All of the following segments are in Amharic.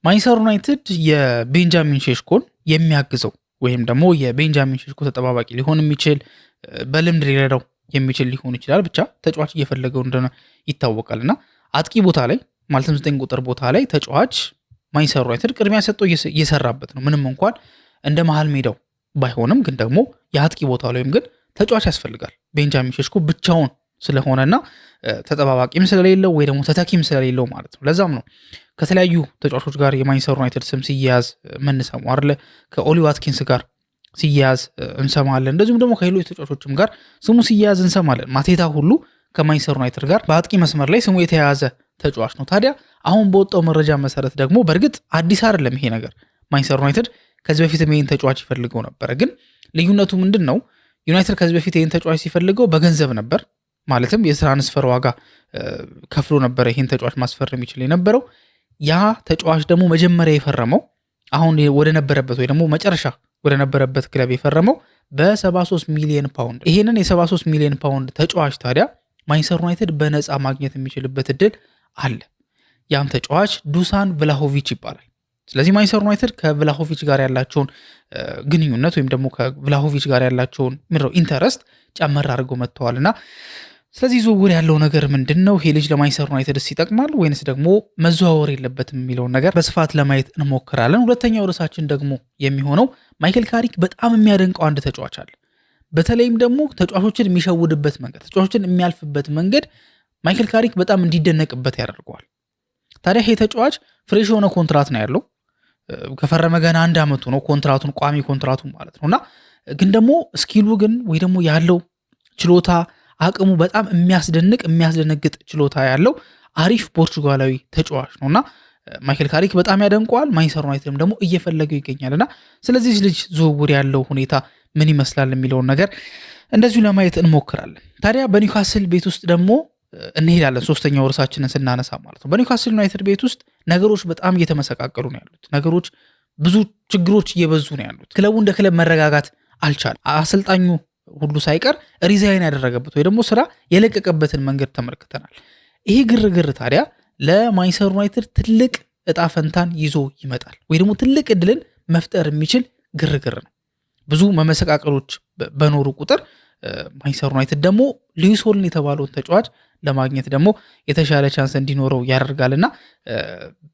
ማንቸስተር ዩናይትድ የቤንጃሚን ሼሽኮን የሚያግዘው ወይም ደግሞ የቤንጃሚን ሼሽኮ ተጠባባቂ ሊሆን የሚችል በልምድ ሊረዳው የሚችል ሊሆን ይችላል። ብቻ ተጫዋች እየፈለገው እንደሆነ ይታወቃልና አጥቂ ቦታ ላይ ማለትም 9 ቁጥር ቦታ ላይ ተጫዋች ማንቸስተር ዩናይትድ ቅድሚያ ሰጥቶ እየሰራበት ነው። ምንም እንኳን እንደ መሃል ሜዳው ባይሆንም ግን ደግሞ የአጥቂ ቦታ ላይም ግን ተጫዋች ያስፈልጋል። ቤንጃሚን ሼሽኮ ብቻውን ስለሆነና ተጠባባቂም ስለሌለው ወይ ደግሞ ተተኪም ስለሌለው ማለት ነው። ለዛም ነው ከተለያዩ ተጫዋቾች ጋር የማንቸስተር ዩናይትድ ስም ሲያያዝ የምንሰማው አይደለ? ከኦሊ ዋትኪንስ ጋር ሲያያዝ እንሰማለን። እንደዚሁም ደግሞ ከሌሎች ተጫዋቾችም ጋር ስሙ ሲያያዝ እንሰማለን። ማቴታ ሁሉ ከማንቸስተር ዩናይትድ ጋር በአጥቂ መስመር ላይ ስሙ የተያያዘ ተጫዋች ነው። ታዲያ አሁን በወጣው መረጃ መሰረት ደግሞ በእርግጥ አዲስ አይደለም ይሄ ነገር። ማንቸስተር ዩናይትድ ከዚህ በፊት ይሄን ተጫዋች ይፈልገው ነበረ። ግን ልዩነቱ ምንድን ነው? ዩናይትድ ከዚህ በፊት ይሄን ተጫዋች ሲፈልገው በገንዘብ ነበር። ማለትም የትራንስፈር ዋጋ ከፍሎ ነበረ ይሄን ተጫዋች ማስፈረም ይችል የነበረው። ያ ተጫዋች ደግሞ መጀመሪያ የፈረመው አሁን ወደ ነበረበት ወይ ደግሞ መጨረሻ ወደ ነበረበት ክለብ የፈረመው በ73 ሚሊዮን ፓውንድ። ይሄንን የ73 ሚሊዮን ፓውንድ ተጫዋች ታዲያ ማንቸስተር ዩናይትድ በነፃ ማግኘት የሚችልበት እድል አለ። ያም ተጫዋች ዱሳን ቭላሆቪች ይባላል። ስለዚህ ማንቸስተር ዩናይትድ ከቭላሆቪች ጋር ያላቸውን ግንኙነት ወይም ደግሞ ከቭላሆቪች ጋር ያላቸውን ኢንተረስት ጨመር አድርገው መጥተዋልና ስለዚህ ዝውውር ያለው ነገር ምንድን ነው? ይሄ ልጅ ለማንቸስተር ዩናይትድ ይጠቅማል ወይንስ ደግሞ መዘዋወር የለበትም የሚለውን ነገር በስፋት ለማየት እንሞክራለን። ሁለተኛው ርዕሳችን ደግሞ የሚሆነው ማይክል ካሪክ በጣም የሚያደንቀው አንድ ተጫዋች አለ። በተለይም ደግሞ ተጫዋቾችን የሚሸውድበት መንገድ፣ ተጫዋቾችን የሚያልፍበት መንገድ ማይክል ካሪክ በጣም እንዲደነቅበት ያደርገዋል። ታዲያ ይሄ ተጫዋች ፍሬሽ የሆነ ኮንትራት ነው ያለው። ከፈረመ ገና 1 ዓመቱ ነው ኮንትራቱን፣ ቋሚ ኮንትራቱን ማለት ነውና ግን ደግሞ ስኪሉ ግን ወይ ደግሞ ያለው ችሎታ አቅሙ በጣም የሚያስደነግጥ ችሎታ ያለው አሪፍ ፖርቹጋላዊ ተጫዋች ነውና ማይክል ካሪክ በጣም ያደንቀዋል። ማንቸስተር ዩናይትድም ደግሞ እየፈለገው ይገኛልና ስለዚህ ልጅ ዝውውር ያለው ሁኔታ ምን ይመስላል የሚለውን ነገር እንደዚሁ ለማየት እንሞክራለን። ታዲያ በኒውካስል ቤት ውስጥ ደግሞ እንሄዳለን። ሶስተኛው ርዕሳችንን ስናነሳ ማለት ነው። በኒውካስል ዩናይትድ ቤት ውስጥ ነገሮች በጣም እየተመሰቃቀሉ ነው ያሉት። ነገሮች ብዙ ችግሮች እየበዙ ነው ያሉት። ክለቡ እንደ ክለብ መረጋጋት አልቻለም። አሰልጣኙ ሁሉ ሳይቀር ሪዛይን ያደረገበት ወይ ደግሞ ስራ የለቀቀበትን መንገድ ተመልክተናል። ይሄ ግርግር ታዲያ ለማንቸስተር ዩናይትድ ትልቅ እጣ ፈንታን ይዞ ይመጣል ወይ ደግሞ ትልቅ እድልን መፍጠር የሚችል ግርግር ነው። ብዙ መመሰቃቀሎች በኖሩ ቁጥር ማንቸስተር ዩናይትድ ደግሞ ሉዊስ ሆልን የተባለውን ተጫዋች ለማግኘት ደግሞ የተሻለ ቻንስ እንዲኖረው ያደርጋልና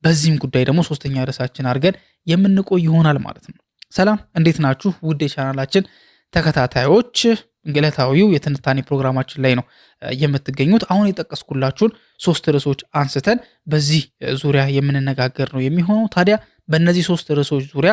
በዚህም ጉዳይ ደግሞ ሶስተኛ ርዕሳችን አድርገን የምንቆይ ይሆናል ማለት ነው። ሰላም እንዴት ናችሁ? ውድ የቻናላችን ተከታታዮች ዕለታዊው የትንታኔ ፕሮግራማችን ላይ ነው የምትገኙት። አሁን የጠቀስኩላችሁን 3 ርዕሶች አንስተን በዚህ ዙሪያ የምንነጋገር ነው የሚሆነው። ታዲያ በእነዚህ 3 ርዕሶች ዙሪያ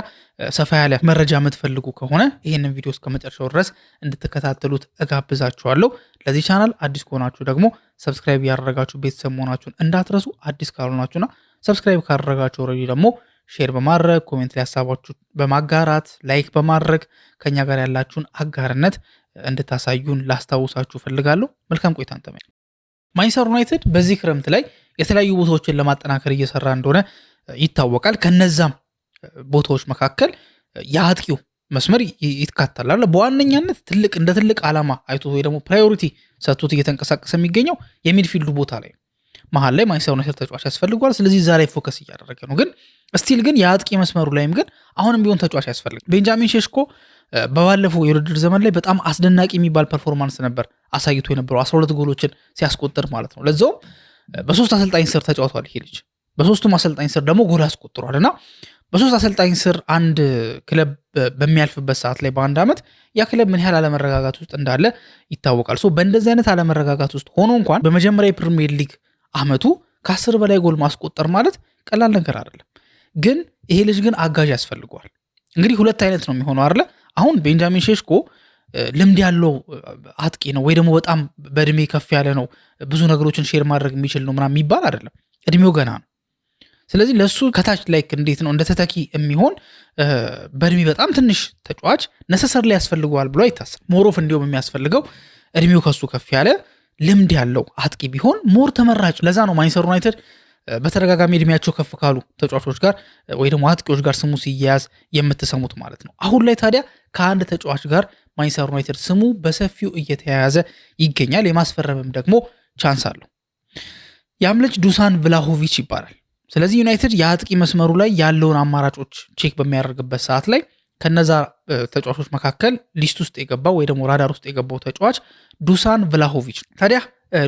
ሰፋ ያለ መረጃ የምትፈልጉ ከሆነ ይህንን ቪዲዮ እስከ መጨረሻው ድረስ እንድትከታተሉት እጋብዛችኋለሁ። ለዚህ ቻናል አዲስ ከሆናችሁ ደግሞ ሰብስክራይብ ያደረጋችሁ ቤተሰብ መሆናችሁን እንዳትረሱ። አዲስ ካልሆናችሁና ሰብስክራይብ ካደረጋችሁ ኦልሬዲ ደግሞ ሼር በማድረግ ኮሜንት ላይ ሀሳባችሁ በማጋራት ላይክ በማድረግ ከኛ ጋር ያላችሁን አጋርነት እንድታሳዩን ላስታውሳችሁ ፈልጋለሁ። መልካም ቆይታ እንተመኝ። ማንቸስተር ዩናይትድ በዚህ ክረምት ላይ የተለያዩ ቦታዎችን ለማጠናከር እየሰራ እንደሆነ ይታወቃል። ከነዛም ቦታዎች መካከል የአጥቂው መስመር ይካተላል። በዋነኛነት እንደ ትልቅ ዓላማ አይቶ ወይ ደግሞ ፕራዮሪቲ ሰጥቶት እየተንቀሳቀሰ የሚገኘው የሚድፊልዱ ቦታ ላይ መሀል ላይ ማንቸስተር ዩናይትድ ተጫዋች ያስፈልገዋል። ስለዚህ እዛ ላይ ፎከስ እያደረገ ነው። ግን ስቲል ግን የአጥቂ መስመሩ ላይም ግን አሁንም ቢሆን ተጫዋች ያስፈልጋል። ቤንጃሚን ሼሽኮ በባለፈው የውድድር ዘመን ላይ በጣም አስደናቂ የሚባል ፐርፎርማንስ ነበር አሳይቶ የነበረው 12 ጎሎችን ሲያስቆጥር ማለት ነው። ለዛውም በ3 አሰልጣኝ ስር ተጫውቷል ይሄ ልጅ። በ3ቱም አሰልጣኝ ስር ደግሞ ጎል አስቆጥሯል እና በ3 አሰልጣኝ ስር አንድ ክለብ በሚያልፍበት ሰዓት ላይ በአንድ ዓመት ያ ክለብ ምን ያህል አለመረጋጋት ውስጥ እንዳለ ይታወቃል። በእንደዚህ አይነት አለመረጋጋት ውስጥ ሆኖ እንኳን በመጀመሪያ የፕሪሚየር ሊግ ዓመቱ ከ10 በላይ ጎል ማስቆጠር ማለት ቀላል ነገር አይደለም። ግን ይሄ ልጅ ግን አጋዥ ያስፈልገዋል። እንግዲህ 2 አይነት ነው የሚሆነው አይደለ? አሁን ቤንጃሚን ሼሽኮ ልምድ ያለው አጥቂ ነው ወይ ደግሞ በጣም በእድሜ ከፍ ያለ ነው፣ ብዙ ነገሮችን ሼር ማድረግ የሚችል ነው ምናምን የሚባል አይደለም። እድሜው ገና ነው። ስለዚህ ለሱ ከታች ላይክ እንዴት ነው እንደ ተተኪ የሚሆን በእድሜ በጣም ትንሽ ተጫዋች ነሰሰር ላይ ያስፈልገዋል ብሎ አይታሰብ። ሞሮፍ እንዲሁም የሚያስፈልገው እድሜው ከሱ ከፍ ያለ ልምድ ያለው አጥቂ ቢሆን ሞር ተመራጭ። ለዛ ነው ማንቸስተር ዩናይትድ በተደጋጋሚ እድሜያቸው ከፍ ካሉ ተጫዋቾች ጋር ወይ ደግሞ አጥቂዎች ጋር ስሙ ሲያያዝ የምትሰሙት ማለት ነው። አሁን ላይ ታዲያ ከአንድ ተጫዋች ጋር ማንቸስተር ዩናይትድ ስሙ በሰፊው እየተያያዘ ይገኛል። የማስፈረምም ደግሞ ቻንስ አለው። ያም ልጅ ዱሳን ቭላሆቪች ይባላል። ስለዚህ ዩናይትድ የአጥቂ መስመሩ ላይ ያለውን አማራጮች ቼክ በሚያደርግበት ሰዓት ላይ ከነዛ ተጫዋቾች መካከል ሊስት ውስጥ የገባው ወይ ደግሞ ራዳር ውስጥ የገባው ተጫዋች ዱሳን ቭላሆቪች። ታዲያ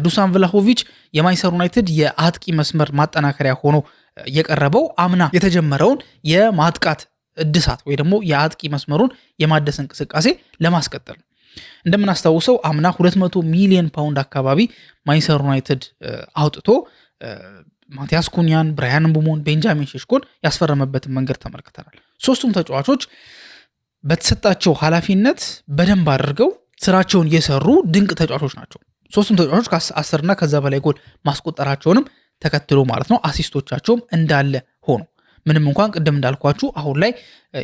ዱሳን ቭላሆቪች የማንቸስተር ዩናይትድ የአጥቂ መስመር ማጠናከሪያ ሆኖ የቀረበው አምና የተጀመረውን የማጥቃት እድሳት ወይ ደግሞ የአጥቂ መስመሩን የማደስ እንቅስቃሴ ለማስቀጠል ነው። እንደምናስታውሰው አምና 200 ሚሊዮን ፓውንድ አካባቢ ማንቸስተር ዩናይትድ አውጥቶ ማቲያስ ኩኛን፣ ብራያን ምቡሞን፣ ቤንጃሚን ሼሽኮን ያስፈረመበትን መንገድ ተመልክተናል። ሶስቱም ተጫዋቾች በተሰጣቸው ኃላፊነት በደንብ አድርገው ስራቸውን የሰሩ ድንቅ ተጫዋቾች ናቸው። ሶስቱም ተጫዋቾች ከ10 እና ከዛ በላይ ጎል ማስቆጠራቸውንም ተከትሎ ማለት ነው አሲስቶቻቸውም እንዳለ ሆኖ ምንም እንኳን ቅድም እንዳልኳችሁ አሁን ላይ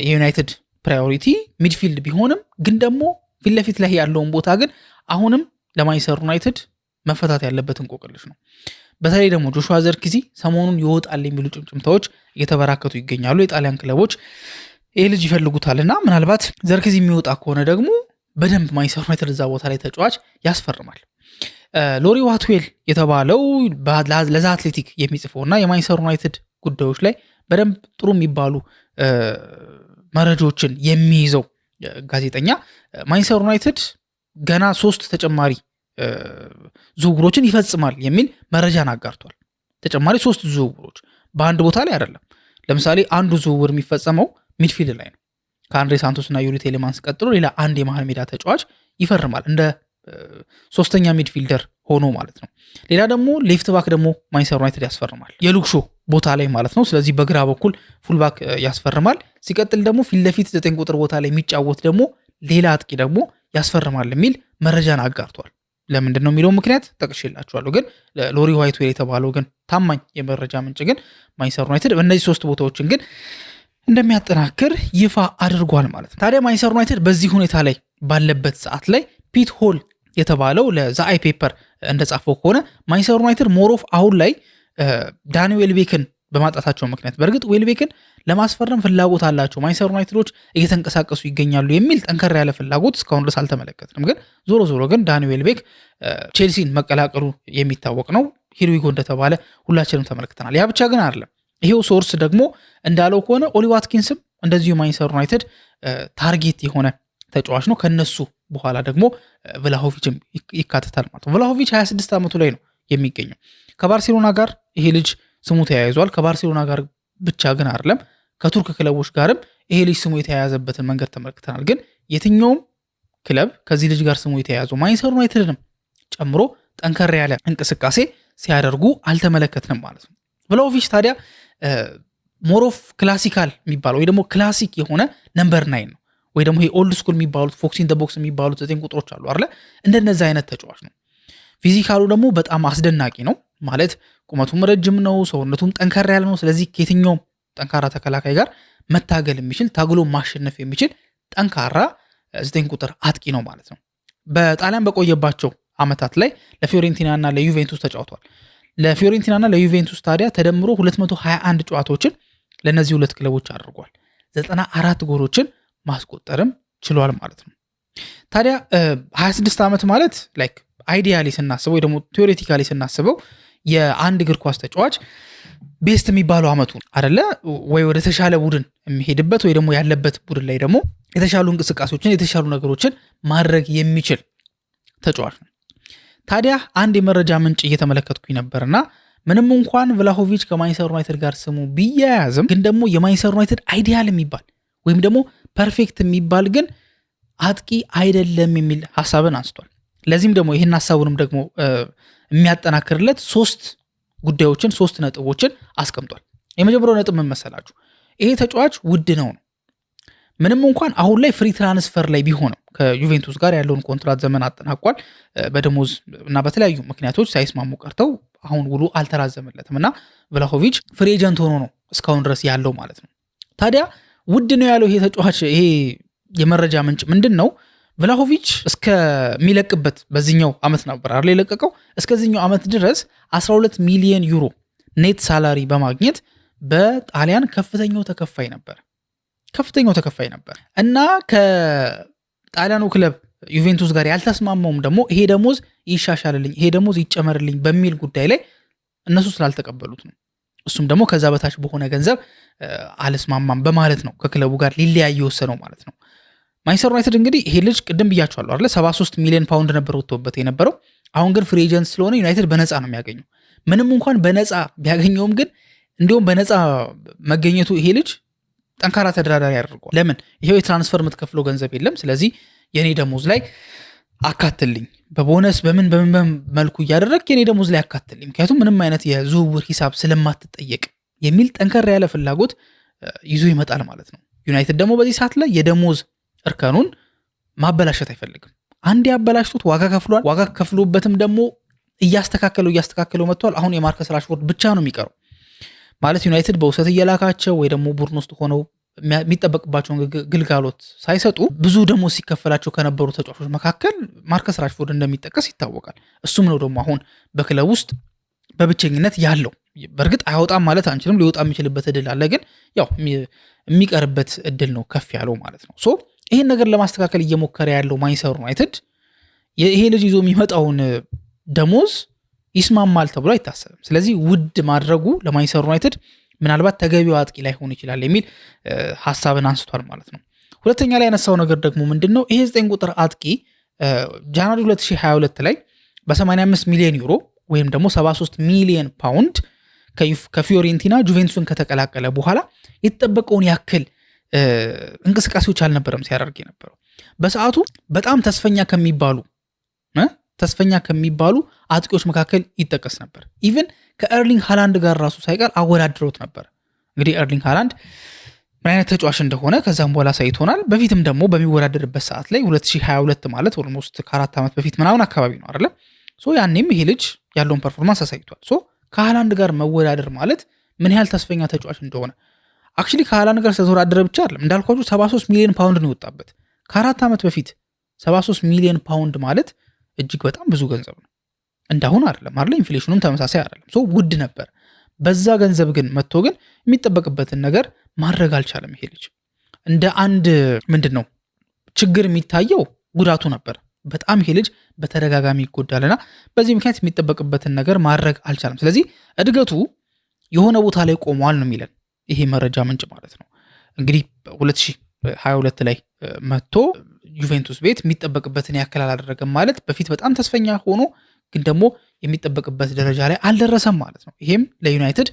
የዩናይትድ ፕራዮሪቲ ሚድፊልድ ቢሆንም ግን ደግሞ ፊት ለፊት ላይ ያለውን ቦታ ግን አሁንም ለማንቸስተር ዩናይትድ መፈታት ያለበት እንቆቅልሽ ነው። በተለይ ደግሞ ጆሹዋ ዘርክዚ ሰሞኑን ይወጣል የሚሉ ጭምጭምታዎች እየተበራከቱ ይገኛሉ። የጣሊያን ክለቦች ይህ ልጅ ይፈልጉታልና ምናልባት ዘርክዚ የሚወጣ ከሆነ ደግሞ በደንብ ማንቸስተር ዩናይትድ እዛ ቦታ ላይ ተጫዋች ያስፈርማል። ሎሪ ዋትዌል የተባለው ለዛ አትሌቲክ የሚጽፈውና የማንቸስተር ዩናይትድ ጉዳዮች ላይ በደንብ ጥሩ የሚባሉ መረጃዎችን የሚይዘው ጋዜጠኛ ማንቸስተር ዩናይትድ ገና 3 ተጨማሪ ዝውውሮችን ይፈጽማል የሚል መረጃን አጋርቷል። ተጨማሪ 3 ዝውውሮች በአንድ ቦታ ላይ አይደለም። ለምሳሌ አንዱ ዝውውር የሚፈጸመው ሚድፊልድ ላይ ነው። ከአንድሬ ሳንቶስ እና ዩሪ ቴሌማንስ ቀጥሎ ሌላ አንድ የመሃል ሜዳ ተጫዋች ይፈርማል እንደ ሶስተኛ ሚድፊልደር ሆኖ ማለት ነው። ሌላ ደግሞ ሌፍት ባክ ደግሞ ማንቸስተር ዩናይትድ ያስፈርማል የሉክሾ ቦታ ላይ ማለት ነው። ስለዚህ በግራ በኩል ፉልባክ ያስፈርማል። ሲቀጥል ደግሞ ፊት ለፊት 9 ቁጥር ቦታ ላይ የሚጫወት ደግሞ ሌላ አጥቂ ደግሞ ያስፈርማል የሚል መረጃን አጋርቷል። ለምንድን ነው የሚለው ምክንያት ጠቅሼላችኋለሁ። ግን ሎሪ ዋይትዌል የተባለው ግን ታማኝ የመረጃ ምንጭ ግን ማንቸስተር ዩናይትድ በእነዚህ 3 ቦታዎችን ግን እንደሚያጠናክር ይፋ አድርጓል ማለት ነው። ታዲያ ማንቸስተር ዩናይትድ በዚህ ሁኔታ ላይ ባለበት ሰዓት ላይ ፒት ሆል የተባለው ለዘ አይ ፔፐር እንደጻፈው ከሆነ ማንቸስተር ዩናይትድ ሞሮፍ አሁን ላይ ዳኒ ዌልቤክን በማጣታቸው ምክንያት በእርግጥ ዌልቤክን ለማስፈረም ፍላጎት አላቸው ማንቸስተር ዩናይትዶች እየተንቀሳቀሱ ይገኛሉ የሚል ጠንከር ያለ ፍላጎት እስካሁን ድረስ አልተመለከትንም። ግን ዞሮ ግን ዳኒ ዌልቤክ ቼልሲን መቀላቀሉ የሚታወቅ ነው። ሂርዊጎ እንደተባለ ሁላችንም ተመልክተናል። ያ ብቻ ግን አይደለም። ይሄው ሶርስ ደግሞ እንዳለው ከሆነ ኦሊ ዋትኪንስም እንደዚሁ ማንቸስተር ዩናይትድ ታርጌት የሆነ ተጫዋች ነው። ከነሱ በኋላ ደግሞ ቭላሆቪችም ይካተታል ማለት ነው። ቭላሆቪች 26 ዓመቱ ላይ ነው የሚገኘው። ከባርሴሎና ጋር ይሄ ልጅ ስሙ ተያይዟል። ከባርሴሎና ጋር ብቻ ግን አይደለም ከቱርክ ክለቦች ጋርም ይሄ ልጅ ስሙ የተያያዘበትን መንገድ ተመልክተናል። ግን የትኛውም ክለብ ከዚህ ልጅ ጋር ስሙ የተያያዘው ማንቸስተር ዩናይትድንም ጨምሮ ጠንከር ያለ እንቅስቃሴ ሲያደርጉ አልተመለከትንም ማለት ነው። ቭላሆቪች ታዲያ ሞሮፍ ክላሲካል የሚባለው ወይ ደግሞ ክላሲክ የሆነ ነምበር 9 ነው ወይ ደግሞ ይሄ ኦልድ ስኩል የሚባሉት ፎክስ ኢን ዘ ቦክስ የሚባሉት 9 ቁጥሮች አሉ አይደል? እንደነዚህ አይነት ተጫዋች ነው። ፊዚካሉ ደግሞ በጣም አስደናቂ ነው ማለት ቁመቱም ረጅም ነው፣ ሰውነቱም ጠንካራ ያለ ነው። ስለዚህ ከየትኛውም ጠንካራ ተከላካይ ጋር መታገል የሚችል ታግሎ ማሸነፍ የሚችል ጠንካራ 9 ቁጥር አጥቂ ነው ማለት ነው። በጣሊያን በቆየባቸው ዓመታት ላይ ለፊዮሬንቲና እና ለዩቬንቱስ ተጫውቷል። ለፊዮሬንቲና እና ለዩቬንቱስ ታዲያ ተደምሮ 221 ጨዋታዎችን ለነዚህ ሁለት ክለቦች አድርጓል። 94 ጎሎችን ማስቆጠርም ችሏል ማለት ነው። ታዲያ 26 ዓመት ማለት ላይክ አይዲያሊ ስናስበው ወይ ደግሞ ቲዮሬቲካሊ ስናስበው የአንድ እግር ኳስ ተጫዋች ቤስት የሚባለው አመቱ አይደለ ወይ ወደ ተሻለ ቡድን የሚሄድበት ወይ ደግሞ ያለበት ቡድን ላይ ደግሞ የተሻሉ እንቅስቃሴዎችን የተሻሉ ነገሮችን ማድረግ የሚችል ተጫዋች ነው። ታዲያ አንድ የመረጃ ምንጭ እየተመለከትኩኝ ነበርና ምንም እንኳን ቭላሆቪች ከማንቸስተር ዩናይትድ ጋር ስሙ ቢያያዝም ግን ደግሞ የማንቸስተር ዩናይትድ አይዲያል የሚባል ወይም ደግሞ ፐርፌክት የሚባል ግን አጥቂ አይደለም የሚል ሐሳብን አንስቷል። ለዚህም ደግሞ ይህን ሐሳቡንም ደግሞ የሚያጠናክርለት 3 ጉዳዮችን 3 ነጥቦችን አስቀምጧል። የመጀመሪያው ነጥብ ምን መሰላችሁ? ይሄ ተጫዋች ውድ ነው። ምንም እንኳን አሁን ላይ ፍሪ ትራንስፈር ላይ ቢሆንም ከዩቬንቱስ ጋር ያለውን ኮንትራት ዘመን አጠናቋል። በደሞዝ እና በተለያዩ ምክንያቶች ሳይስማሙ ቀርተው አሁን ውሉ አልተራዘመለትም እና ቭላሆቪች ፍሪ ኤጀንት ሆኖ ነው እስካሁን ድረስ ያለው ማለት ነው። ታዲያ ውድ ነው ያለው ይሄ ተጫዋች ይሄ የመረጃ ምንጭ ምንድን ነው? ቭላሆቪች እስከሚለቅበት በዚህኛው ዓመት ነበር አይደል የለቀቀው። እስከዚህኛው ዓመት ድረስ 12 ሚሊዮን ዩሮ ኔት ሳላሪ በማግኘት በጣሊያን ከፍተኛው ተከፋይ ነበር እና ከጣሊያኑ ክለብ ዩቬንቱስ ጋር ያልተስማማውም ደግሞ ይሄ ደሞዝ ይሻሻልልኝ፣ ይሄ ደሞዝ ይጨመርልኝ በሚል ጉዳይ ላይ እነሱ ስላልተቀበሉት ነው። እሱም ደግሞ ከዛ በታች በሆነ ገንዘብ አልስማማም በማለት ነው ከክለቡ ጋር ሊለያይ የወሰነው ማለት ነው። ማንቸስተር ዩናይትድ እንግዲህ ይሄ ልጅ ቅድም ብያቸዋለሁ አይደል 73 ሚሊዮን ፓውንድ ነበር ወጥቶበት የነበረው። አሁን ግን ፍሪ ኤጀንት ስለሆነ ዩናይትድ በነፃ ነው የሚያገኘው። ምንም እንኳን በነፃ ቢያገኘውም ግን እንዲሁም በነፃ መገኘቱ ይሄ ልጅ ጠንካራ ተደራዳሪ ያደርገዋል። ለምን? ይሄው የትራንስፈር የምትከፍለው ገንዘብ የለም። ስለዚህ የኔ ደሞዝ ላይ አካትልኝ፣ በቦነስ በምን መልኩ እያደረግ የኔ ደሞዝ ላይ አካትልኝ፣ ምክንያቱም ምንም አይነት የዝውውር ሂሳብ ስለማትጠየቅ የሚል ጠንከር ያለ ፍላጎት ይዞ ይመጣል ማለት ነው። ዩናይትድ ደግሞ በዚህ ሰዓት ላይ የደሞዝ እርከኑን ማበላሸት አይፈልግም። አንድ ያበላሽቱት ዋጋ ከፍሏል። ዋጋ ከፍሎበትም ደግሞ እያስተካከለው መጥቷል። አሁን የማርከስ ራሽፎርድ ብቻ ነው የሚቀረው ማለት ዩናይትድ በውሰት እየላካቸው ወይ ደግሞ ቡድን ውስጥ ሆነው የሚጠበቅባቸውን ግልጋሎት ሳይሰጡ ብዙ ደግሞ ሲከፈላቸው ከነበሩ ተጫዋቾች መካከል ማርከስ ራሽፎርድ እንደሚጠቀስ ይታወቃል። እሱም ነው ደግሞ አሁን በክለብ ውስጥ በብቸኝነት ያለው። በእርግጥ አይወጣም ማለት አንችልም፣ ሊወጣ የሚችልበት እድል አለ፣ ግን ያው የሚቀርበት እድል ነው ከፍ ያለው ማለት ነው። ሶ ይህን ነገር ለማስተካከል እየሞከረ ያለው ማንቸስተር ዩናይትድ ይሄ ልጅ ይዞ የሚመጣውን ደሞዝ ይስማማል ተብሎ አይታሰብም። ስለዚህ ውድ ማድረጉ ለማንቸስተር ዩናይትድ ምናልባት ተገቢው አጥቂ ላይ ሆን ይችላል የሚል ሐሳብን አንስቷል ማለት ነው። ሁለተኛ ላይ ያነሳው ነገር ደግሞ ምንድነው? ይሄ 9 ቁጥር አጥቂ ጃንዋሪ 2022 ላይ በ85 ሚሊዮን ዩሮ ወይም ደግሞ 73 ሚሊዮን ፓውንድ ከፊዮሬንቲና ጁቬንቱስን ከተቀላቀለ በኋላ የተጠበቀውን ያክል እንቅስቃሴዎች አልነበረም ሲያደርግ የነበረው። በሰዓቱ በጣም ተስፈኛ ከሚባሉ አጥቂዎች መካከል ይጠቀስ ነበር። ኢቭን ከኤርሊንግ ሃላንድ ጋር ራሱ ሳይቀር አወዳድረውት ነበር። እንግዲህ ኤርሊንግ ሃላንድ ምን አይነት ተጫዋች እንደሆነ ከዛም በኋላ ሳይቶናል። በፊትም ደግሞ በሚወዳደርበት ሰዓት ላይ 2022 ማለት ኦልሞስት ከ4 ዓመት በፊት ምናምን አካባቢ ነው አይደለ? ያኔም ይሄ ልጅ ያለውን ፐርፎርማንስ አሳይቷል። ከሃላንድ ጋር መወዳደር ማለት ምን ያህል ተስፈኛ ተጫዋች እንደሆነ አክቹሊ ከሃላንድ ጋር ስለተወዳደረ ብቻ አይደለም እንዳልኳችሁ 73 ሚሊዮን ፓውንድ ነው የወጣበት ከ4 ዓመት በፊት። 73 ሚሊዮን ፓውንድ ማለት እጅግ በጣም ብዙ ገንዘብ ነው። እንዳሁን አይደለም አይደል? ኢንፍሌሽኑም ተመሳሳይ አይደለም። ውድ ነበር። በዛ ገንዘብ ግን መጥቶ ግን የሚጠበቅበትን ነገር ማድረግ አልቻለም። ይሄ ልጅ እንደ አንድ ምንድነው ችግር የሚታየው ጉዳቱ ነበር። በጣም ይሄ ልጅ በተደጋጋሚ ይጎዳልና በዚህ ምክንያት የሚጠበቅበትን ነገር ማድረግ አልቻለም። ስለዚህ እድገቱ የሆነ ቦታ ላይ ቆሟል ነው የሚለን ይሄ መረጃ ምንጭ ማለት ነው። እንግዲህ 2022 ላይ መጥቶ ዩቬንቱስ ቤት የሚጠበቅበትን ያክል አላደረገም ማለት በፊት በጣም ተስፈኛ ሆኖ ግን ደግሞ የሚጠበቅበት ደረጃ ላይ አልደረሰም ማለት ነው። ይሄም ለዩናይትድ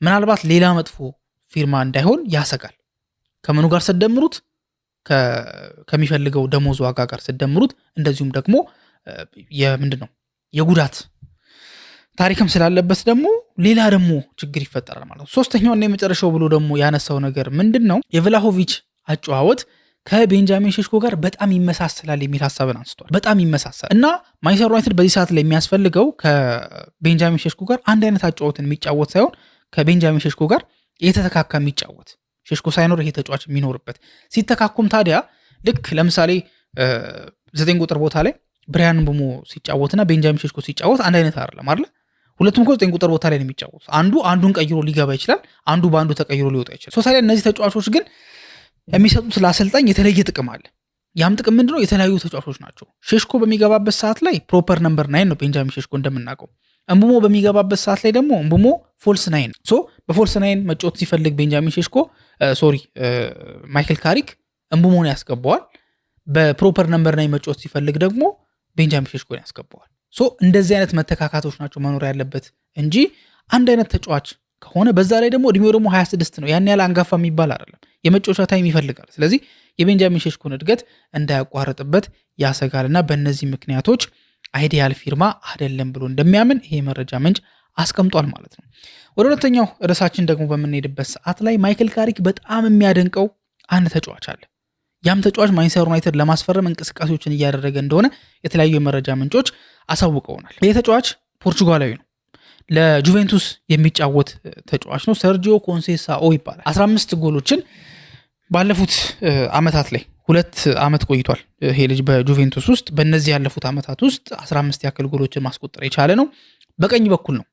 ምናልባት ሌላ መጥፎ ፊርማ እንዳይሆን ያሰጋል። ከምኑ ጋር ስደምሩት ከሚፈልገው ደሞዝ ዋጋ ጋር ስደምሩት እንደዚሁም ደግሞ የምንድነው የጉዳት ታሪክም ስላለበት ደግሞ ሌላ ደግሞ ችግር ይፈጠራል ማለት ነው። ሶስተኛውና የመጨረሻው ብሎ ደግሞ ያነሳው ነገር ምንድነው የቭላሆቪች አጨዋወት ከቤንጃሚን ሼሽኮ ጋር በጣም ይመሳሰላል የሚል ሐሳብን አንስቷል። በጣም ይመሳሰል እና ማንቸስተር ዩናይትድ በዚህ ሰዓት ላይ የሚያስፈልገው ከቤንጃሚን ሼሽኮ ጋር አንድ አይነት አጨዋወትን የሚጫወት ሳይሆን ከቤንጃሚን ሼሽኮ ጋር የተተካካ የሚጫወት ሼሽኮ ሳይኖር ይሄ ተጫዋች የሚኖርበት ሲተካኩም ታዲያ ልክ ለምሳሌ 9 ቁጥር ቦታ ላይ ብራያን ምቡሞ ሲጫወትና ቤንጃሚን ሼሽኮ ሲጫወት አንድ አይነት አይደለም አይደል? ሁለቱም 9 ቁጥር ቦታ ላይ ነው የሚጫወት። አንዱን ቀይሮ ሊገባ ይችላል፣ አንዱ በአንዱ ተቀይሮ ሊወጣ ይችላል። ታዲያ እነዚህ ተጫዋቾች ግን የሚሰጡት ለአሰልጣኝ የተለየ ጥቅም አለ። ያም ጥቅም ምንድነው? የተለያዩ ተጫዋቾች ናቸው። ሼሽኮ በሚገባበት ሰዓት ላይ ፕሮፐር ነምበር 9 ነው ቤንጃሚን ሼሽኮ እንደምናውቀው። እምቡሞ በሚገባበት ሰዓት ላይ ደግሞ እምቡሞ ፎልስ 9 በፎልስ 9 መጫወት ሲፈልግ ቤንጃሚን ሼሽኮ ማይክል ካሪክ እምቡሞን ያስገባዋል። በፕሮፐር ነምበር 9 መጫወት ሲፈልግ ደግሞ ቤንጃሚን ሼሽኮን ያስገባዋል። እንደዚህ አይነት መተካካቶች ናቸው መኖር ያለበት እንጂ አንድ አይነት ተጫዋች ከሆነ በዛ ላይ ደግሞ እድሜው ደግሞ 26 ነው። ያን ያህል አንጋፋ የሚባል አይደለም። የመጫወቻ ታይም ይፈልጋል። ስለዚህ የቤንጃሚን ሼሽኮን እድገት እንዳያቋርጥበት ያሰጋልና በእነዚህ ምክንያቶች አይዲያል ፊርማ አይደለም ብሎ እንደሚያምን ይሄ መረጃ ምንጭ አስቀምጧል ማለት ነው። ወደ ሁለተኛው ርዕሳችን ደግሞ በምንሄድበት ሰዓት ላይ ማይክል ካሪክ በጣም የሚያደንቀው አንድ ተጫዋች አለ። ያም ተጫዋች ማንቸስተር ዩናይትድ ለማስፈረም እንቅስቃሴዎችን እያደረገ እንደሆነ የተለያዩ የመረጃ ምንጮች አሳውቀውናል። ይህ ተጫዋች ፖርቹጋላዊ ነው። ለጁቬንቱስ የሚጫወት ተጫዋች ነው። ሰርጂዮ ኮንሴሳኦ ይባላል። 15 ጎሎችን ባለፉት ዓመታት ላይ 2 ዓመት ቆይቷል ይሄ ልጅ በጁቬንቱስ ውስጥ። በእነዚህ ያለፉት ዓመታት ውስጥ 15 ያክል ጎሎችን ማስቆጠር የቻለ ነው። በቀኝ በኩል ነው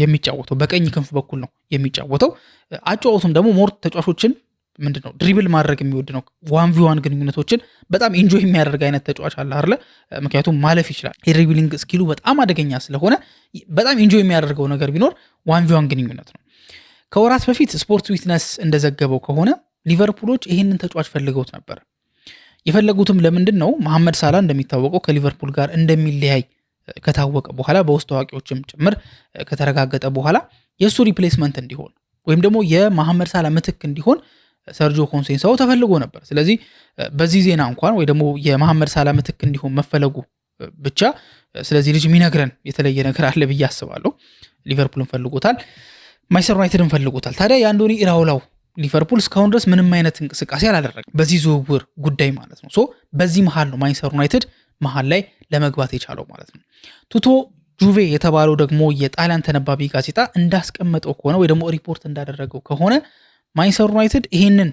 የሚጫወተው፣ በቀኝ ክንፍ በኩል ነው የሚጫወተው። አጫወቱም ደግሞ ሞር ተጫዋቾችን ምንድነው ድሪብል ማድረግ የሚወድ ነው። 1v1 ግንኙነቶችን በጣም ኢንጆይ የሚያደርግ አይነት ተጫዋች አለ አይደለ? ምክንያቱም ማለፍ ይችላል። የድሪብሊንግ ስኪሉ በጣም አደገኛ ስለሆነ በጣም ኢንጆይ የሚያደርገው ነገር ቢኖር 1v1 ግንኙነት ነው። ከወራት በፊት ስፖርት ዊትነስ እንደዘገበው ከሆነ ሊቨርፑሎች ይህንን ተጫዋች ፈልገውት ነበር። የፈለጉትም ለምንድን ነው? መሐመድ ሳላ እንደሚታወቀው ከሊቨርፑል ጋር እንደሚለያይ ከታወቀ በኋላ በውስጥ ታዋቂዎችም ጭምር ከተረጋገጠ በኋላ የእሱ ሪፕሌስመንት እንዲሆን ወይም ደግሞ የመሐመድ ሳላ ምትክ እንዲሆን ሰርጂዮ ኮንሴሳኦ ተፈልጎ ነበር። ስለዚህ በዚህ ዜና እንኳን ወይ ደግሞ የመሐመድ ሳላ ምትክ እንዲሆን መፈለጉ ብቻ ስለዚህ ልጅ የሚነግረን የተለየ ነገር አለ ብዬ አስባለሁ። ሊቨርፑልን ፈልጎታል፣ ማንቸስተር ዩናይትድን ፈልጎታል። ታዲያ የአንዶኒ ኢራኦላው ሊቨርፑል እስካሁን ድረስ ምንም አይነት እንቅስቃሴ አላደረገም በዚህ ዝውውር ጉዳይ ማለት ነው። በዚህ መሃል ነው ማንቸስተር ዩናይትድ መሃል ላይ ለመግባት የቻለው ማለት ነው። ቱቶ ጁቬ የተባለው ደግሞ የጣሊያን ተነባቢ ጋዜጣ እንዳስቀመጠው ከሆነ ወይ ደግሞ ሪፖርት እንዳደረገው ከሆነ ማንቸስተር ዩናይትድ ይሄንን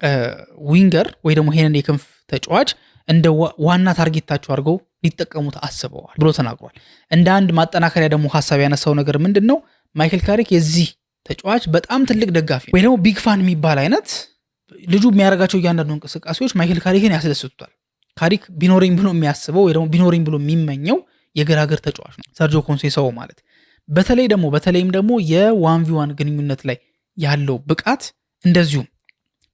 ዊንገር ወይ ደግሞ ይሄንን የክንፍ ተጫዋች እንደ ዋና ታርጌታቸው አድርገው ሊጠቀሙት አስበዋል ብሎ ተናግሯል። እንደ አንድ ማጠናከሪያ ደግሞ ሀሳብ ያነሳው ነገር ምንድን ነው? ማይክል ካሪክ የዚህ ተጫዋች በጣም ትልቅ ደጋፊ ወይ ደግሞ ቢግ ፋን የሚባል አይነት ልጁ የሚያደርጋቸው እያንዳንዱ እንቅስቃሴዎች ማይክል ካሪክን ያስደስቱታል። ካሪክ ቢኖሪኝ ብሎ የሚያስበው ወይ ደግሞ ቢኖሪኝ ብሎ የሚመኘው የግራግር ተጫዋች ነው ሰርጂዮ ኮንሴሳኦ ማለት። በተለይም ደግሞ የ1v1 ግንኙነት ላይ ያለው ብቃት እንደዚሁም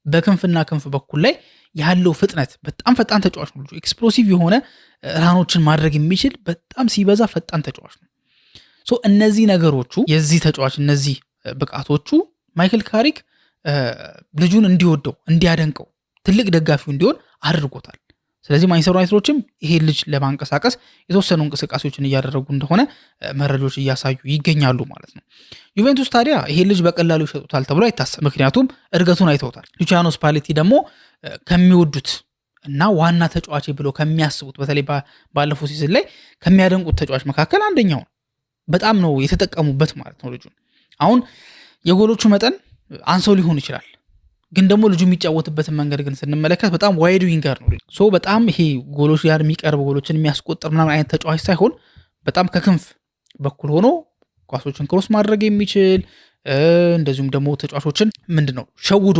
በክንፍና ክንፍ በኩል ላይ ያለው ፍጥነት በጣም ፈጣን ተጫዋች ነው። ኤክስፕሎሲቭ የሆነ ራኖችን ማድረግ የሚችል በጣም ሲበዛ ፈጣን ተጫዋች ነው። እነዚህ ነገሮቹ የዚህ ተጫዋች እነዚህ ብቃቶቹ ማይክል ካሪክ ልጁን እንዲወደው እንዲያደንቀው ትልቅ ደጋፊው እንዲሆን አድርጎታል። ስለዚህ ማንቸስተር ዩናይትዶችም ይሄ ልጅ ለማንቀሳቀስ የተወሰኑ እንቅስቃሴዎችን እያደረጉ እንደሆነ መረጃዎች እያሳዩ ይገኛሉ ማለት ነው። ዩቬንቱስ ታዲያ ይሄ ልጅ በቀላሉ ይሸጡታል ተብሎ አይታሰብም። ምክንያቱም እድገቱን አይተውታል። ሉቺያኖ ስፓሌቲ ደግሞ ከሚወዱት እና ዋና ተጫዋች ብለው ከሚያስቡት በተለይ ባለፈው ሲዝን ላይ ከሚያደንቁት ተጫዋች መካከል አንደኛው ነው። በጣም ነው የተጠቀሙበት ማለት ነው ልጁን። አሁን የጎሎቹ መጠን አንሰው ሊሆን ይችላል፣ ግን ደግሞ ልጁ የሚጫወትበትን መንገድ ግን ስንመለከት በጣም ዋይድ ዊንገር ነው። በጣም ይሄ ጎሎች ጋር የሚቀርብ ጎሎችን የሚያስቆጥር ምናምን አይነት ተጫዋች ሳይሆን በጣም ከክንፍ በኩል ሆኖ ኳሶችን ክሮስ ማድረግ የሚችል እንደዚሁም ደግሞ ተጫዋቾችን ምንድነው ሸውዶ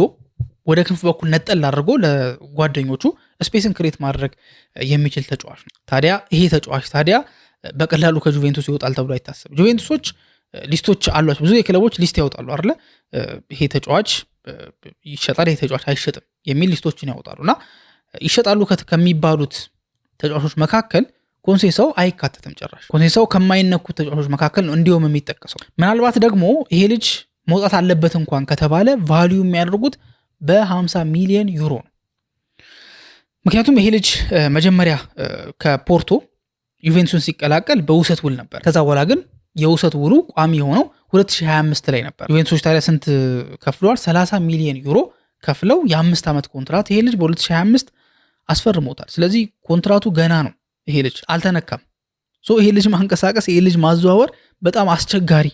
ወደ ክንፍ በኩል ነጠል አድርጎ ለጓደኞቹ ስፔስን ክሬት ማድረግ የሚችል ተጫዋች ነው። ታዲያ ይሄ ተጫዋች ታዲያ በቀላሉ ከጁቬንቱስ ይወጣል ተብሎ አይታሰብም። ጁቬንቱሶች ሊስቶች አሏቸው፣ ብዙ የክለቦች ሊስት ያወጣሉ አይደለ? ይሄ ተጫዋች ይሸጣል፣ ይሄ ተጫዋች አይሸጥም የሚል ሊስቶችን ያወጣሉና ይሸጣሉ ከሚባሉት ተጫዋቾች መካከል ኮንሴሳኦ አይካተትም ጭራሽ። ኮንሴሳኦ ከማይነኩት ተጫዋቾች መካከል ነው እንዲሁም የሚጠቀሰው። ምናልባት ደግሞ ይሄ ልጅ መውጣት አለበት እንኳን ከተባለ ቫልዩ የሚያደርጉት በ50 ሚሊዮን ዩሮ ነው። ምክንያቱም ይሄ ልጅ መጀመሪያ ከፖርቶ ዩቬንቱስን ሲቀላቀል በውሰት ውል ነበር። ከዛ በኋላ ግን የውሰት ውሉ ቋሚ የሆነው 2025 ላይ ነበር። ዩቬንቱሶች ታዲያ ስንት ከፍለዋል? 30 ሚሊዮን ዩሮ ከፍለው የ5 ዓመት ኮንትራት ይሄ ልጅ በ2025 አስፈርሞታል። ስለዚህ ኮንትራቱ ገና ነው። ይሄ ልጅ አልተነካም። ይሄ ልጅ ማንቀሳቀስ፣ ይሄ ልጅ ማዘዋወር በጣም አስቸጋሪ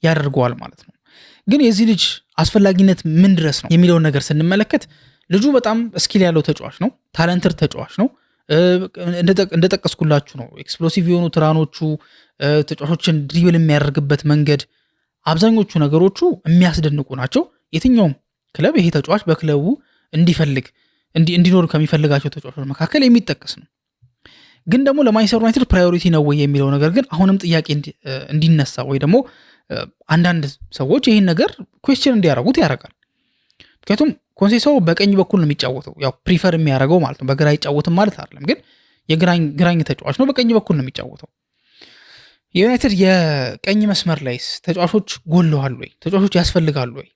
ያደርገዋል ማለት ነው። ግን የዚህ ልጅ አስፈላጊነት ምን ድረስ ነው የሚለውን ነገር ስንመለከት ልጁ በጣም ስኪል ያለው ተጫዋች ነው። ታለንትድ ተጫዋች ነው። እንደጠቀስኩላችሁ ነው። ኤክስፕሎሲቭ የሆኑ ትራኖቹ፣ ተጫዋቾችን ድሪብል የሚያደርግበት መንገድ፣ አብዛኞቹ ነገሮቹ የሚያስደንቁ ናቸው። የትኛውም ክለብ ይሄ ተጫዋች በክለቡ እንዲኖር ከሚፈልጋቸው ተጫዋቾች መካከል የሚጠቀስ ነው። ግን ደግሞ ለማንቸስተር ዩናይትድ ፕራዮሪቲ ነው ወይ የሚለው ነገር ግን አሁንም ጥያቄ እንዲነሳ ወይ ደግሞ አንዳንድ ሰዎች ይህን ነገር ኩዌስችን እንዲያደርጉት ያደርጋል። ምክንያቱም ኮንሴሳኦ በቀኝ በኩል ነው የሚጫወተው፣ ያው ፕሪፈር የሚያደርገው ማለት ነው። በግራ አይጫወትም ማለት አይደለም፣ ግን የግራኝ ተጫዋች ነው፣ በቀኝ በኩል ነው የሚጫወተው። የዩናይትድ የቀኝ መስመር ላይ ተጫዋቾች ጎለዋል ወይ? ተጫዋቾች ያስፈልጋሉ ወይ?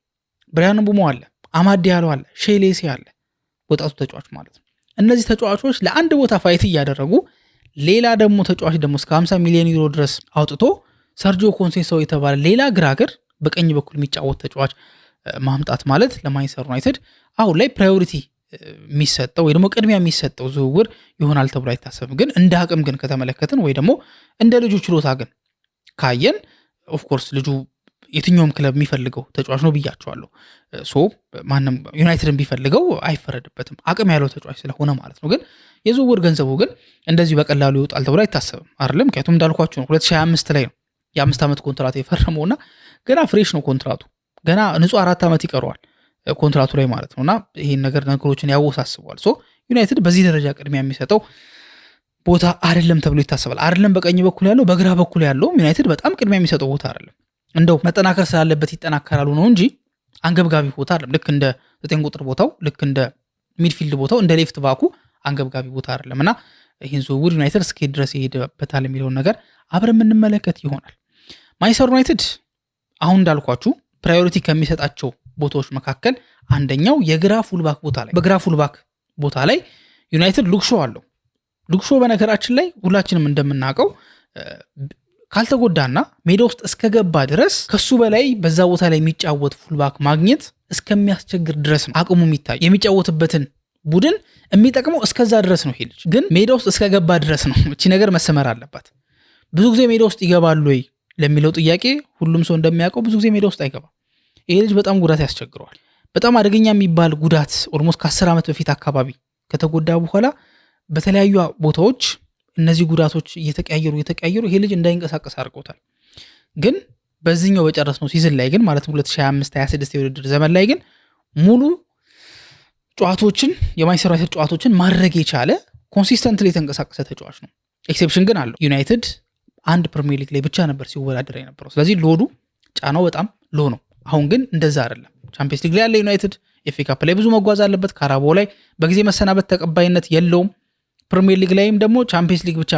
ብራያን ምቡሞ አለ፣ አማድ ዲያሎ አለ፣ ሼሌሲ አለ፣ ወጣቱ ተጫዋች ማለት ነው። እነዚህ ተጫዋቾች ለአንድ ቦታ ፋይት እያደረጉ ሌላ ደግሞ ተጫዋች ደግሞ እስከ 50 ሚሊዮን ዩሮ ድረስ አውጥቶ ሰርጂዮ ኮንሴሳኦ የተባለ ሌላ ግራግር በቀኝ በኩል የሚጫወት ተጫዋች ማምጣት ማለት ለማንቸስተር ዩናይትድ አሁን ላይ ፕራዮሪቲ የሚሰጠው ወይ ደግሞ ቅድሚያ የሚሰጠው ዝውውር ይሆናል ተብሎ አይታሰብም። ግን እንደ አቅም ግን ከተመለከትን ወይ ደግሞ እንደ ልጁ ችሎታ ግን ካየን ኦፍኮርስ ልጁ የትኛውም ክለብ የሚፈልገው ተጫዋች ነው ብያቸዋለሁ። ማንም ዩናይትድን ቢፈልገው አይፈረድበትም፣ አቅም ያለው ተጫዋች ስለሆነ ማለት ነው። ግን የዝውውር ገንዘቡ ግን እንደዚሁ በቀላሉ ይወጣል ተብሎ አይታሰብም አይደለም። ምክንያቱም እንዳልኳችሁ ነው 2025 ላይ ነው የ5 ዓመት ኮንትራት የፈረመውና ገና ፍሬሽ ነው ኮንትራቱ፣ ገና ንጹህ 4 ዓመት ይቀረዋል። ኮንትራቱ ላይ ማለት ነውና ይሄን ነገሮችን ያወሳስበዋል። ሶ ዩናይትድ በዚህ ደረጃ ቅድሚያ የሚሰጠው ቦታ አይደለም ተብሎ ይታሰባል። አይደለም በቀኝ በኩል ያለው በግራ በኩል ያለው ዩናይትድ በጣም ቅድሚያ የሚሰጠው ቦታ አይደለም። እንደው መጠናከር ስላለበት ይጠናከራሉ ነው እንጂ አንገብጋቢ ቦታ አይደለም። ልክ እንደ 9 ቁጥር ቦታው፣ ልክ እንደ ሚድፊልድ ቦታው፣ እንደ ሌፍት ባኩ አንገብጋቢ ቦታ አይደለምና ይህን ዝውውር ዩናይትድ እስከ ድረስ ይሄድበታል የሚለውን ነገር አብረን የምንመለከት ይሆናል። ማንቸስተር ዩናይትድ አሁን እንዳልኳችሁ ፕራዮሪቲ ከሚሰጣቸው ቦታዎች መካከል አንደኛው የግራ ፉልባክ ቦታ ላይ በግራ ፉልባክ ቦታ ላይ ዩናይትድ ሉክሾ አለው። ሉክሾ በነገራችን ላይ ሁላችንም እንደምናውቀው ካልተጎዳና ሜዳ ውስጥ እስከገባ ድረስ ከሱ በላይ በዛ ቦታ ላይ የሚጫወት ፉልባክ ማግኘት እስከሚያስቸግር ድረስ ነው አቅሙ የሚታይ። የሚጫወትበትን ቡድን የሚጠቅመው እስከዛ ድረስ ነው። ሄልጅ ግን ሜዳ ውስጥ እስከገባ ድረስ ነው። እቺ ነገር መሰመር አለባት። ብዙ ጊዜ ሜዳ ውስጥ ይገባሉ ወይ ለሚለው ጥያቄ ሁሉም ሰው እንደሚያውቀው ብዙ ጊዜ ሜዳ ውስጥ አይገባም። ይሄ ልጅ በጣም ጉዳት ያስቸግረዋል። በጣም አደገኛ የሚባል ጉዳት ኦልሞስት ከ10 ዓመት በፊት አካባቢ ከተጎዳ በኋላ በተለያዩ ቦታዎች እነዚህ ጉዳቶች እየተቀያየሩ ይሄ ልጅ እንዳይንቀሳቀስ አድርገውታል። ግን በዚህኛው በጨረስነው ሲዝን ላይ ግን ማለት 2025-26 የውድድር ዘመን ላይ ግን ሙሉ ጨዋታዎችን የማንቸስተር ዩናይትድ ጨዋታዎችን ማድረግ የቻለ ኮንሲስተንትሊ የተንቀሳቀሰ ተጫዋች ነው። ኤክሴፕሽን ግን አለው። ዩናይትድ አንድ ፕሪሚየር ሊግ ላይ ብቻ ነበር ሲወዳደር የነበረው። ስለዚህ ሎዱ ጫናው በጣም ሎ ነው። አሁን ግን እንደዛ አይደለም። ቻምፒየንስ ሊግ ላይ ያለ ዩናይትድ ኤፍኤ ካፕ ላይ ብዙ መጓዝ አለበት። ካራቦ ላይ በጊዜ መሰናበት ተቀባይነት የለውም። ፕሪሚየር ሊግ ላይም ደግሞ ቻምፒየንስ ሊግ ብቻ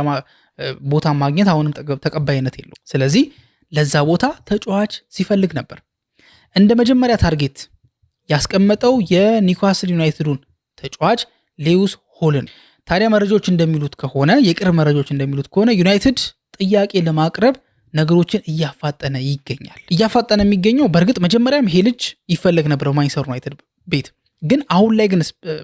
ቦታ ማግኘት አሁንም ተቀባይነት የለውም። ስለዚህ ለዛ ቦታ ተጫዋች ሲፈልግ ነበር። እንደ መጀመሪያ ታርጌት ያስቀመጠው የኒውካስል ዩናይትዱን ተጫዋች ሌዊስ ሆልን። ታዲያ መረጃዎች እንደሚሉት ከሆነ የቅርብ መረጃዎች እንደሚሉት ከሆነ ዩናይትድ ጥያቄ ለማቅረብ ነገሮችን እያፋጠነ ይገኛል። እያፋጠነ የሚገኘው በእርግጥ መጀመሪያም ይሄ ልጅ ይፈለግ ነበር ማንቸስተር ዩናይትድ ቤት። ግን አሁን ላይ ግን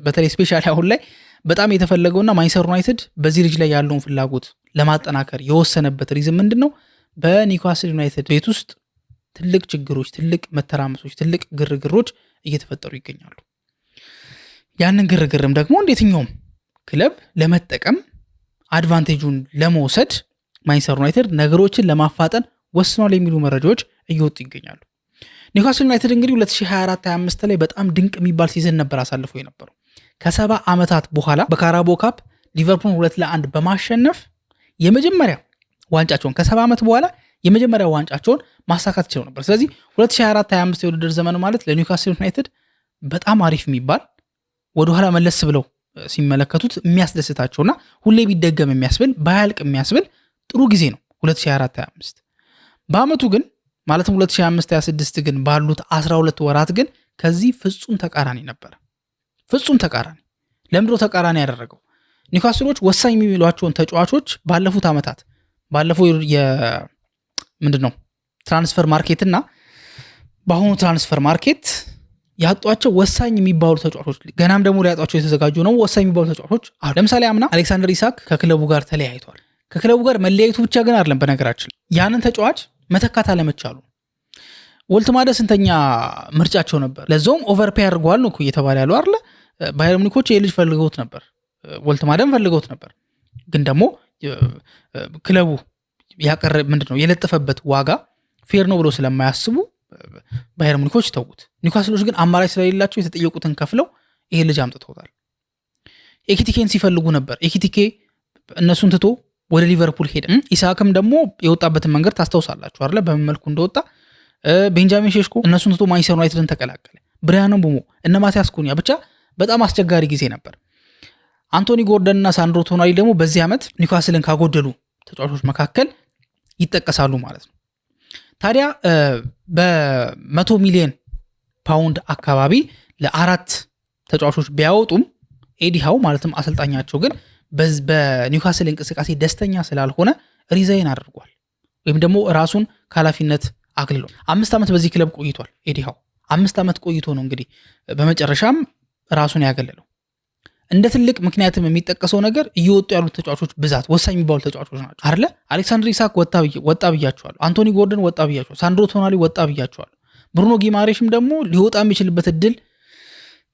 በተለይ ስፔሻሊ አሁን ላይ በጣም የተፈለገውና ማንቸስተር ዩናይትድ በዚህ ልጅ ላይ ያለውን ፍላጎት ለማጠናከር የወሰነበት ሪዝም ምንድነው? በኒውካስል ዩናይትድ ቤት ውስጥ ትልቅ ችግሮች፣ ትልቅ መተራመሶች፣ ትልቅ ግርግሮች እየተፈጠሩ ይገኛሉ። ያንን ግርግርም ደግሞ እንደየትኛውም ክለብ ለመጠቀም አድቫንቴጁን ለመውሰድ ማንቸስተር ዩናይትድ ነገሮችን ለማፋጠን ወስኗል የሚሉ መረጃዎች እየወጡ ይገኛሉ። ኒውካስል ዩናይትድ እንግዲህ 2024-25 ላይ በጣም ድንቅ የሚባል ሲዝን ነበር አሳልፎ የነበረው። ከ70 ዓመታት በኋላ በካራቦ ካፕ ሊቨርፑል 2-1 በማሸነፍ የመጀመሪያ ዋንጫቸውን ከ70 ዓመት በኋላ የመጀመሪያ ዋንጫቸውን ማሳካት ችለው ነበር። ስለዚህ 2024-25 የውድድር ዘመን ማለት ለኒውካስል ዩናይትድ በጣም አሪፍ የሚባል ወደኋላ መለስ ብለው ሲመለከቱት የሚያስደስታቸውና ሁሌ ቢደገም የሚያስብል ባያልቅ የሚያስብል ጥሩ ጊዜ ነው 2024-25። በአመቱ ግን ማለትም 2025-26 ግን ባሉት 12 ወራት ግን ከዚህ ፍጹም ተቃራኒ ነበር። ፍጹም ተቃራኒ። ለምንድነው ተቃራኒ ያደረገው? ኒውካስሎች ወሳኝ የሚሏቸውን ተጫዋቾች ባለፉት ዓመታት ባለፈው ምንድነው ትራንስፈር ማርኬት እና በአሁኑ ትራንስፈር ማርኬት ያጧቸው ወሳኝ የሚባሉ ተጫዋቾች ገናም ደግሞ ሊያጧቸው የተዘጋጁ ነው ወሳኝ የሚባሉ ተጫዋቾች አሉ። ለምሳሌ አምና አሌክሳንደር ኢሳክ ከክለቡ ጋር ተለያይቷል። ከክለቡ ጋር መለያየቱ ብቻ ግን አይደለም፣ በነገራችን ያንን ተጫዋች መተካት አለመቻሉ። ወልትማደ ስንተኛ ምርጫቸው ነበር? ለዛውም ኦቨርፔይ አድርገዋል ነው እየተባለ ያለው አይደለ? ባየር ሙኒኮች የልጅ ፈልገውት ነበር፣ ወልትማደም ፈልገውት ነበር። ግን ደግሞ ክለቡ ምንድነው የለጠፈበት ዋጋ ፌር ነው ብሎ ስለማያስቡ ባየር ሙኒኮች ተውት። ኒውካስሎች ግን አማራጭ ስለሌላቸው የተጠየቁትን ከፍለው ይሄ ልጅ አምጥተውታል። ኤኪቲኬን ሲፈልጉ ነበር። ኤኪቲኬ እነሱን ትቶ ወደ ሊቨርፑል ሄደ። ኢሳክም ደግሞ የወጣበትን መንገድ ታስታውሳላችሁ አይደለ? በምን መልኩ እንደወጣ። ቤንጃሚን ሼሽኮ እነሱን ትቶ ማንቸስተር ዩናይትድን ተቀላቀለ። ብራያን ምቡሞ እነ ማቲያስ ኩኒያ ብቻ በጣም አስቸጋሪ ጊዜ ነበር። አንቶኒ ጎርደን እና ሳንድሮ ቶናሊ ደግሞ በዚህ ዓመት ኒውካስልን ካጎደሉ ተጫዋቾች መካከል ይጠቀሳሉ ማለት ነው። ታዲያ በ100 ሚሊዮን ፓውንድ አካባቢ ለአራት ተጫዋቾች ቢያወጡም ኤዲ ሃው ማለትም አሰልጣኛቸው ግን በኒውካስል እንቅስቃሴ ደስተኛ ስላልሆነ ሪዛይን አድርጓል፣ ወይም ደግሞ ራሱን ከኃላፊነት አግልሎ 5 ዓመት በዚህ ክለብ ቆይቷል። ኤዲ ሃው 5 ዓመት ቆይቶ ነው እንግዲህ በመጨረሻም ራሱን ያገለለው። እንደ ትልቅ ምክንያትም የሚጠቀሰው ነገር እየወጡ ያሉት ተጫዋቾች ብዛት፣ ወሳኝ የሚባሉ ተጫዋቾች ናቸው አይደለ? አሌክሳንደር ኢሳክ ወጣ ብያቸዋለሁ፣ አንቶኒ ጎርደን ወጣ ብያቸዋለሁ፣ ሳንድሮ ቶናሊ ወጣ ብያቸዋለሁ። ብሩኖ ጊማሬሽም ደግሞ ሊወጣ የሚችልበት እድል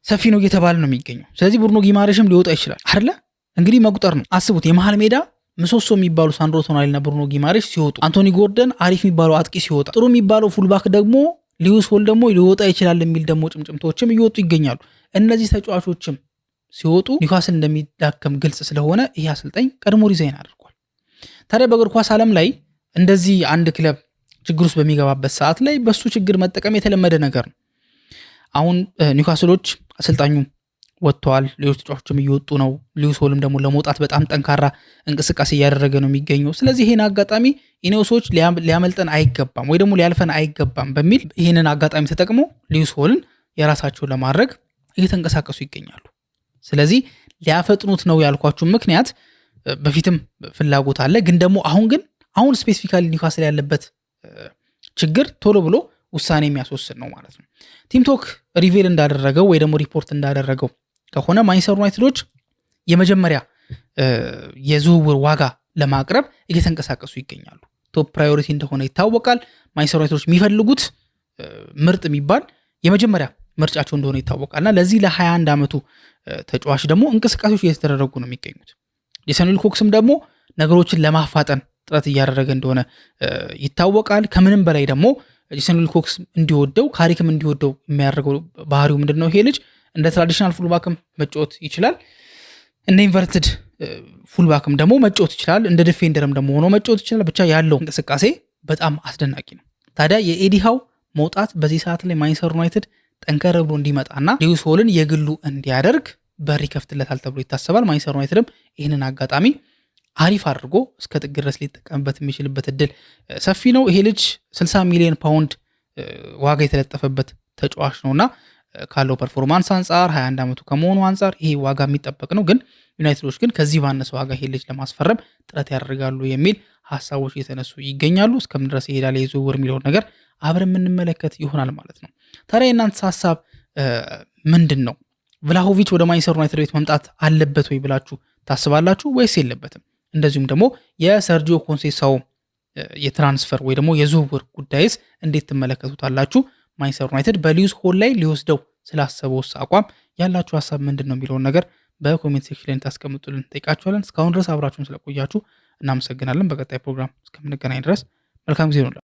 ሰፊ ነው እየተባለ ነው የሚገኘው። ስለዚህ ብሩኖ ጊማሬሽም ሊወጣ ይችላል አይደለ? እንግዲህ መቁጠር ነው። አስቡት፣ የመሃል ሜዳ ምሰሶ የሚባሉ ሳንድሮ ቶናሊና ብሩኖ ጊማሬሽ ሲወጡ፣ አንቶኒ ጎርደን አሪፍ የሚባለው አጥቂ ሲወጣ፣ ጥሩ የሚባለው ፉልባክ ደግሞ ሊዩስ ሆል ደግሞ ሊወጣ ይችላል የሚል ደግሞ ጭምጭምቶችም እየወጡ ይገኛሉ። እነዚህ ተጫዋቾችም ሲወጡ ኒውካስል እንደሚዳከም ግልጽ ስለሆነ ይህ አሰልጣኝ ቀድሞ ሪዛይን አድርጓል። ታዲያ በእግር ኳስ ዓለም ላይ እንደዚህ አንድ ክለብ ችግር ውስጥ በሚገባበት ሰዓት ላይ በሱ ችግር መጠቀም የተለመደ ነገር ነው። አሁን ኒውካስሎች አሰልጣኙ ወጥተዋል፣ ሌሎች ተጫዋቾችም እየወጡ ነው። ሊዩስ ሆልም ደግሞ ለመውጣት በጣም ጠንካራ እንቅስቃሴ እያደረገ ነው የሚገኘው። ስለዚህ ይህን አጋጣሚ ኢኔዮሶች ሊያመልጠን አይገባም ወይ ደግሞ ሊያልፈን አይገባም በሚል ይህንን አጋጣሚ ተጠቅሞ ሊዩስ ሆልን የራሳቸውን ለማድረግ እየተንቀሳቀሱ ይገኛሉ። ስለዚህ ሊያፈጥኑት ነው ያልኳችሁ ምክንያት በፊትም ፍላጎት አለ፣ ግን ደግሞ አሁን ስፔሲፊካሊ ኒውካስል ያለበት ችግር ቶሎ ብሎ ውሳኔ የሚያስወስድ ነው ማለት ነው። ቲምቶክ ሪቬል እንዳደረገው ወይ ደግሞ ሪፖርት እንዳደረገው ከሆነ ማንቸስተር ዩናይትዶች የመጀመሪያ የዝውውር ዋጋ ለማቅረብ እየተንቀሳቀሱ ይገኛሉ። ቶፕ ፕራዮሪቲ እንደሆነ ይታወቃል። ማንቸስተር ዩናይትዶች የሚፈልጉት ምርጥ የሚባል የመጀመሪያ ምርጫቸው እንደሆነ ይታወቃልና ለዚህ ለ21 ዓመቱ ተጫዋች ደግሞ እንቅስቃሴዎች እየተደረጉ ነው የሚገኙት። ጄሰን ዊልኮክስም ደግሞ ነገሮችን ለማፋጠን ጥረት እያደረገ እንደሆነ ይታወቃል። ከምንም በላይ ደግሞ ጄሰን ዊልኮክስ እንዲወደው ካሪክም እንዲወደው የሚያደርገው ባህሪው ምንድነው? ይሄ ልጅ እንደ ትራዲሽናል ፉልባክም መጫወት ይችላል፣ እንደ ኢንቨርትድ ፉልባክም ደግሞ መጫወት ይችላል፣ እንደ ዲፌንደርም ደግሞ ሆኖ መጫወት ይችላል። ብቻ ያለው እንቅስቃሴ በጣም አስደናቂ ነው። ታዲያ የኤዲ ሃው መውጣት በዚህ ሰዓት ላይ ማንቸስተር ዩናይትድ ጠንከር ብሎ እንዲመጣና ሊዩስ ሆልን የግሉ እንዲያደርግ በር ይከፍትለታል ተብሎ ይታሰባል። ማንቸስተር ዩናይትድም ይህንን አጋጣሚ አሪፍ አድርጎ እስከ ጥግ ድረስ ሊጠቀምበት የሚችልበት እድል ሰፊ ነው። ይሄ ልጅ 60 ሚሊዮን ፓውንድ ዋጋ የተለጠፈበት ተጫዋች ነውና ካለው ፐርፎርማንስ አንጻር 21 ዓመቱ ከመሆኑ አንጻር ይሄ ዋጋ የሚጠበቅ ነው። ግን ዩናይትዶች ግን ከዚህ ባነሰ ዋጋ ይሄ ልጅ ለማስፈረም ጥረት ያደርጋሉ የሚል ሀሳቦች እየተነሱ ይገኛሉ። እስከምን ድረስ ይሄዳል የዝውውር የሚለውን ነገር አብረን የምንመለከት ይሆናል ማለት ነው። ታዲያ የእናንተ ሀሳብ ምንድን ነው? ቭላሆቪች ወደ ማንቸስተር ዩናይትድ ቤት መምጣት አለበት ወይ ብላችሁ ታስባላችሁ ወይስ የለበትም? እንደዚሁም ደግሞ የሰርጂዮ ኮንሴሳው የትራንስፈር ወይ ደግሞ የዝውውር ጉዳይስ እንዴት ትመለከቱታላችሁ? ማንቸስተር ዩናይትድ በሊዩስ ሆል ላይ ሊወስደው ስላሰበው አቋም ያላችሁ ሀሳብ ምንድን ነው የሚለውን ነገር በኮሜንት ሴክሽን ላይ ታስቀምጡልን ጠይቃችኋለን። እስካሁን ድረስ አብራችሁን ስለቆያችሁ እናመሰግናለን። በቀጣይ ፕሮግራም እስከምንገናኝ ድረስ መልካም ጊዜ ነው።